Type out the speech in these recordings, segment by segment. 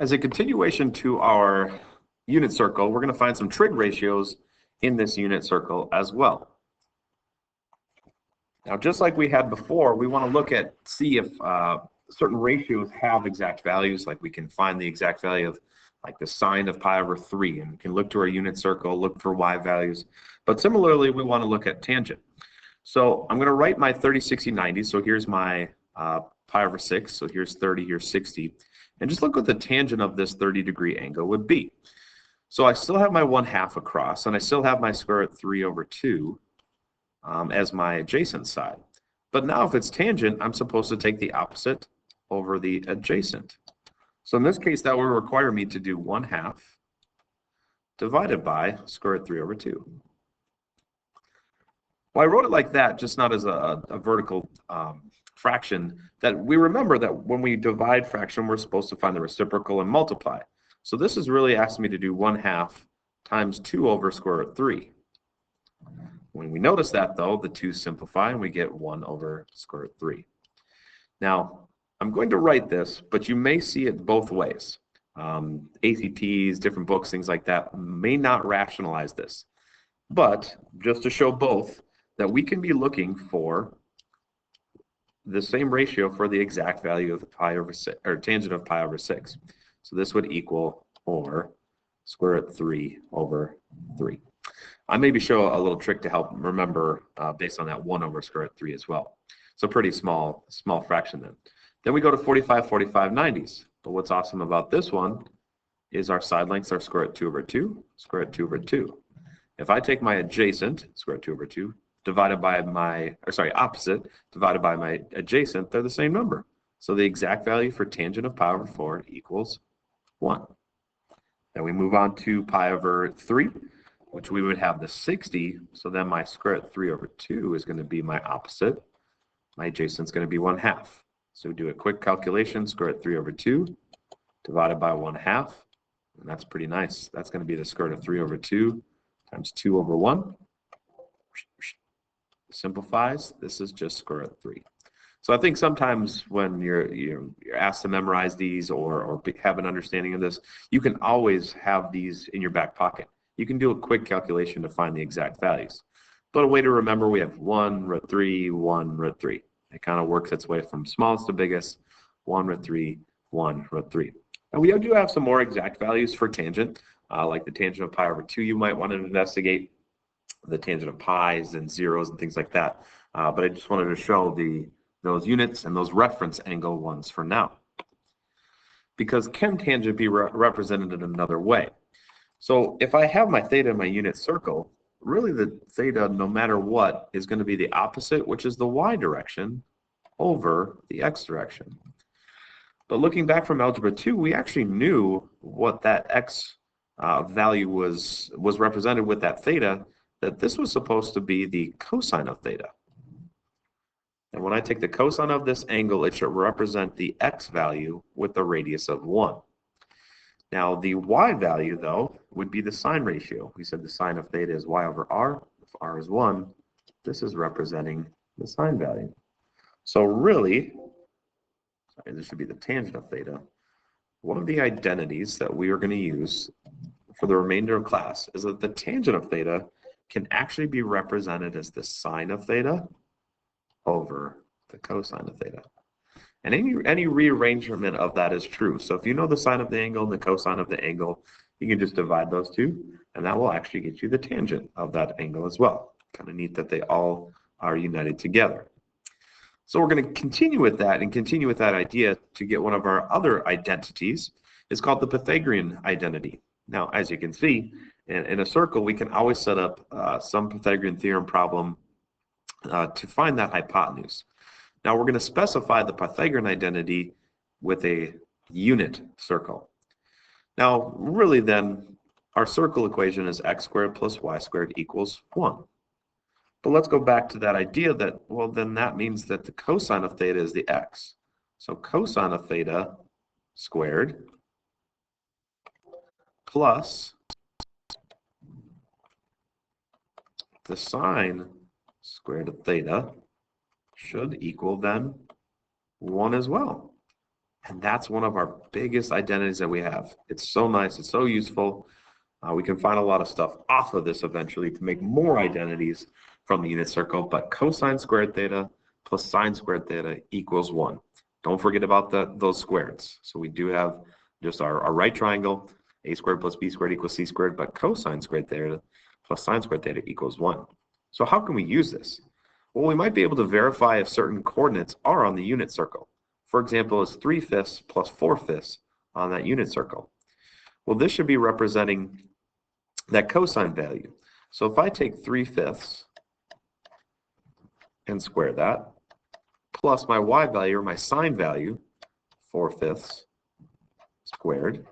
As a continuation to our unit circle, we're going to find some trig ratios in this unit circle as well. Now, just like we had before, we want to look at, see if certain ratios have exact values, like we can find the exact value of like the sine of pi over 3, and we can look to our unit circle, look for y values. But similarly, we want to look at tangent. So I'm going to write my 30, 60, 90. So here's my pi over 6. So here's 30, here's 60. And just look what the tangent of this 30-degree angle would be. So I still have my 1/2 across, and I still have my square root 3 over 2 as my adjacent side. But now if it's tangent, I'm supposed to take the opposite over the adjacent. So in this case, that will require me to do 1/2 divided by square root 3 over 2. Well, I wrote it like that, just not as a vertical fraction, that we remember that when we divide fraction, we're supposed to find the reciprocal and multiply. So this is really asking me to do 1/2 times 2 over square root 3. When we notice that, though, the 2's simplify, and we get 1 over square root 3. Now, I'm going to write this, but you may see it both ways. ACTs, different books, things like that, may not rationalize this. But just to show both, that we can be looking for the same ratio for the exact value of pi over 6, or tangent of pi over 6. So this would equal 4 square root 3 over 3. I maybe show a little trick to help remember based on that 1 over square root 3 as well. So pretty small fraction then. Then we go to 45, 45, 90s. But what's awesome about this one is our side lengths are square root 2 over 2, square root 2 over 2. If I take my adjacent, square root 2 over 2, divided by my, opposite, divided by my adjacent, they're the same number. So the exact value for tangent of pi over 4 equals 1. Then we move on to pi over 3, which we would have the 60. So then my square root 3 over 2 is going to be my opposite. My adjacent is going to be 1/2. So we do a quick calculation, square root 3 over 2 divided by 1/2. And that's pretty nice. That's going to be the square root of 3 over 2 times 2 over 1. Simplifies. This is just square root 3. So I think sometimes when you're asked to memorize these or have an understanding of this, you can always have these in your back pocket. You can do a quick calculation to find the exact values. But a way to remember, we have 1 root 3, 1 root 3. It kind of works its way from smallest to biggest, 1 root 3, 1 root 3. And we do have some more exact values for tangent, like the tangent of pi over 2 you might want to investigate, the tangent of pi's and zeros and things like that. But I just wanted to show those units and those reference angle ones for now. Because can tangent be represented in another way? So if I have my theta in my unit circle, really the theta, no matter what, is going to be the opposite, which is the y direction over the x direction. But looking back from Algebra 2, we actually knew what that x value was represented with that theta, that this was supposed to be the cosine of theta. And when I take the cosine of this angle, it should represent the x value with the radius of 1. Now, the y value, though, would be the sine ratio. We said the sine of theta is y over r. If r is 1, this is representing the sine value. So really, this should be the tangent of theta. One of the identities that we are going to use for the remainder of class is that the tangent of theta can actually be represented as the sine of theta over the cosine of theta. And any rearrangement of that is true. So if you know the sine of the angle and the cosine of the angle, you can just divide those two, and that will actually get you the tangent of that angle as well. Kind of neat that they all are united together. So we're going to continue with that and continue with that idea to get one of our other identities. It's called the Pythagorean identity. Now, as you can see, in a circle, we can always set up some Pythagorean theorem problem to find that hypotenuse. Now we're going to specify the Pythagorean identity with a unit circle. Now really then, our circle equation is x squared plus y squared equals 1. But let's go back to that idea that, well, then that means that the cosine of theta is the x. So cosine of theta squared plus the sine squared of theta should equal then 1 as well. And that's one of our biggest identities that we have. It's so nice. It's so useful. We can find a lot of stuff off of this eventually to make more identities from the unit circle, but cosine squared theta plus sine squared theta equals 1. Don't forget about those squareds. So we do have just our right triangle, a squared plus b squared equals c squared, but cosine squared theta plus sine squared theta equals 1. So how can we use this? Well, we might be able to verify if certain coordinates are on the unit circle. For example, is 3/5 plus 4/5 on that unit circle? Well, this should be representing that cosine value. So if I take 3/5 and square that, plus my y value or my sine value, 4/5 squared,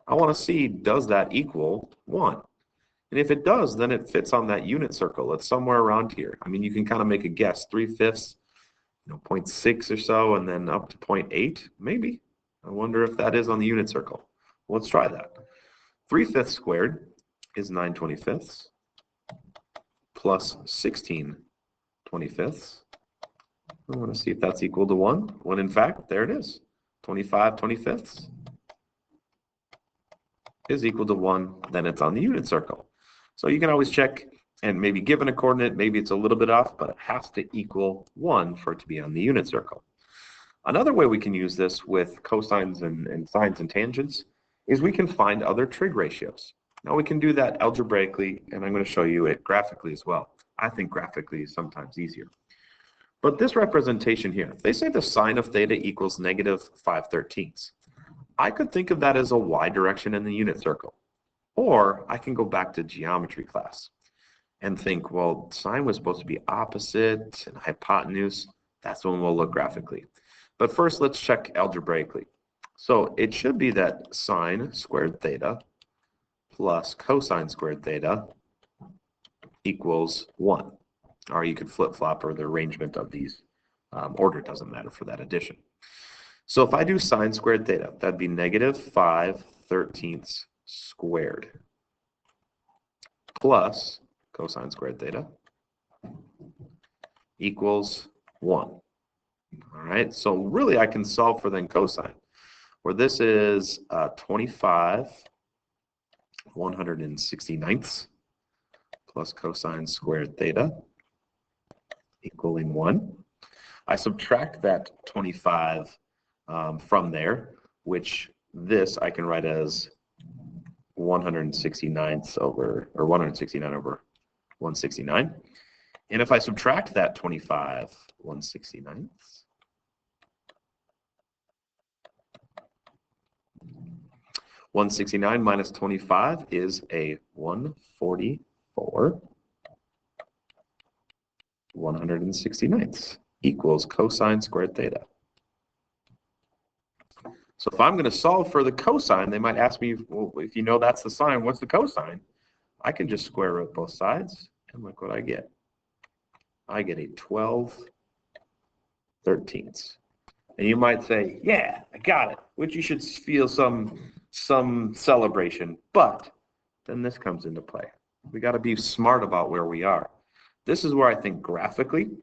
I want to see, does that equal 1? And if it does, then it fits on that unit circle. It's somewhere around here. I mean, you can kind of make a guess, 3/5, 0.6 or so, and then up to 0.8, maybe. I wonder if that is on the unit circle. Well, let's try that. 3/5 squared is 9/25 plus 16/25. I want to see if that's equal to 1. When in fact, there it is. 25/25 is equal to 1. Then it's on the unit circle. So you can always check, and maybe given a coordinate, maybe it's a little bit off, but it has to equal 1 for it to be on the unit circle. Another way we can use this with cosines and sines and tangents is we can find other trig ratios. Now we can do that algebraically, and I'm going to show you it graphically as well. I think graphically is sometimes easier. But this representation here, they say the sine of theta equals -5/13. I could think of that as a y direction in the unit circle. Or I can go back to geometry class and think, well, sine was supposed to be opposite and hypotenuse. That's when we'll look graphically. But first, let's check algebraically. So it should be that sine squared theta plus cosine squared theta equals 1. Or you could flip-flop, or the arrangement of these. Order doesn't matter for that addition. So if I do sine squared theta, that'd be -5/13 squared plus cosine squared theta equals 1. All right, so really I can solve for then cosine, where this is 25/169 plus cosine squared theta equaling 1. I subtract that 25 from there, which this I can write as 169 over 169. And if I subtract that 25/169, 169 minus 25 is a 144/169 equals cosine squared theta. So if I'm going to solve for the cosine, they might ask me, well, if you know that's the sine, what's the cosine? I can just square root both sides, and look what I get. I get a 12/13. And you might say, yeah, I got it, which you should feel some celebration. But then this comes into play. We got to be smart about where we are. This is where I think graphically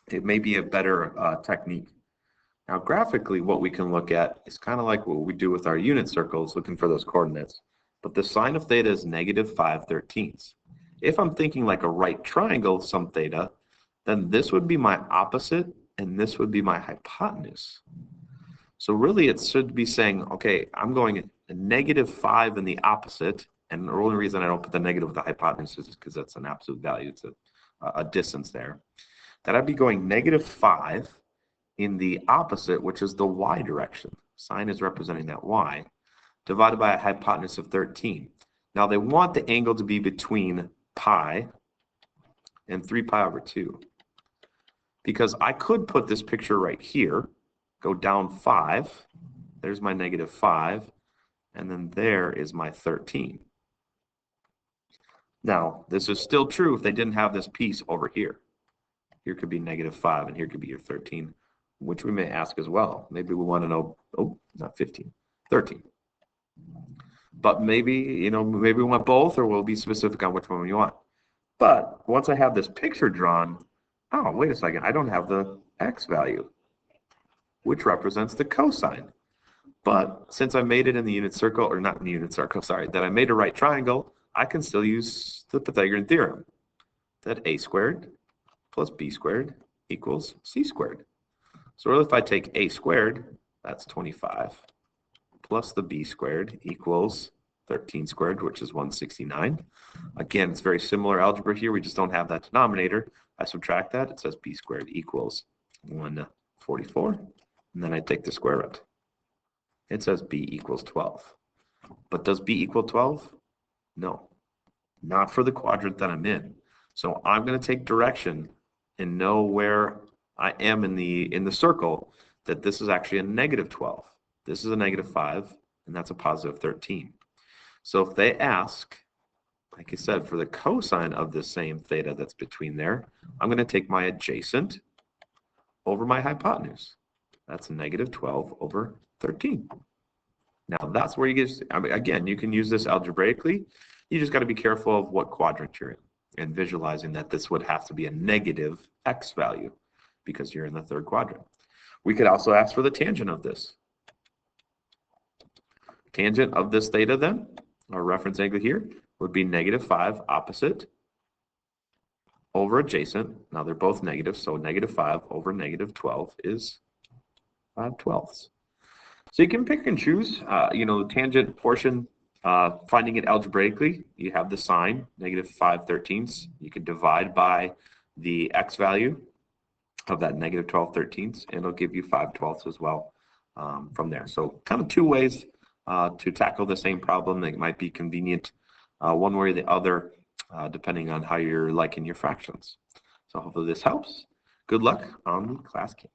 it may be a better technique. Now, graphically, what we can look at is kind of like what we do with our unit circles, looking for those coordinates. But the sine of theta is -5/13. If I'm thinking like a right triangle, some theta, then this would be my opposite, and this would be my hypotenuse. So really, it should be saying, okay, I'm going a -5 in the opposite, and the only reason I don't put the negative with the hypotenuse is because that's an absolute value. It's a distance there. That I'd be going -5 in the opposite, which is the y direction. Sine is representing that y, divided by a hypotenuse of 13. Now they want the angle to be between pi and 3pi/2. Because I could put this picture right here, go down 5, there's my -5, and then there is my 13. Now, this is still true if they didn't have this piece over here. Here could be -5, and here could be your 13. Which we may ask as well. Maybe we want to know, oh, not 15, 13. But maybe, maybe we want both, or we'll be specific on which one we want. But once I have this picture drawn, oh, wait a second, I don't have the x value. which represents the cosine. But since I made it in the unit circle, or not in the unit circle, sorry, that I made a right triangle, I can still use the Pythagorean theorem that a squared plus b squared equals c squared. So if I take a squared, that's 25, plus the b squared equals 13 squared, which is 169. Again, it's very similar algebra here. We just don't have that denominator. I subtract that. It says b squared equals 144. And then I take the square root. It says b equals 12. But does b equal 12? No, not for the quadrant that I'm in. So I'm going to take direction and know where I am in the circle, that this is actually a negative 12. This is a negative 5, and that's a positive 13. So if they ask, like I said, for the cosine of the same theta that's between there, I'm going to take my adjacent over my hypotenuse. That's negative 12 over 13. Now that's where you get, I mean, again, you can use this algebraically. You just got to be careful of what quadrant you're in and visualizing that this would have to be a negative x value because you're in the third quadrant. We could also ask for the tangent of this. Tangent of this theta then, our reference angle here, would be negative 5 opposite over adjacent. Now they're both negative, so negative 5 over negative 12 is 5/12. So you can pick and choose, the tangent portion, finding it algebraically. You have the sign, negative 5/13. You can divide by the x value of that negative 12/13, and it'll give you 5/12 as well from there. So kind of two ways to tackle the same problem that might be convenient one way or the other, depending on how you're liking your fractions. So hopefully this helps. Good luck on the class kit.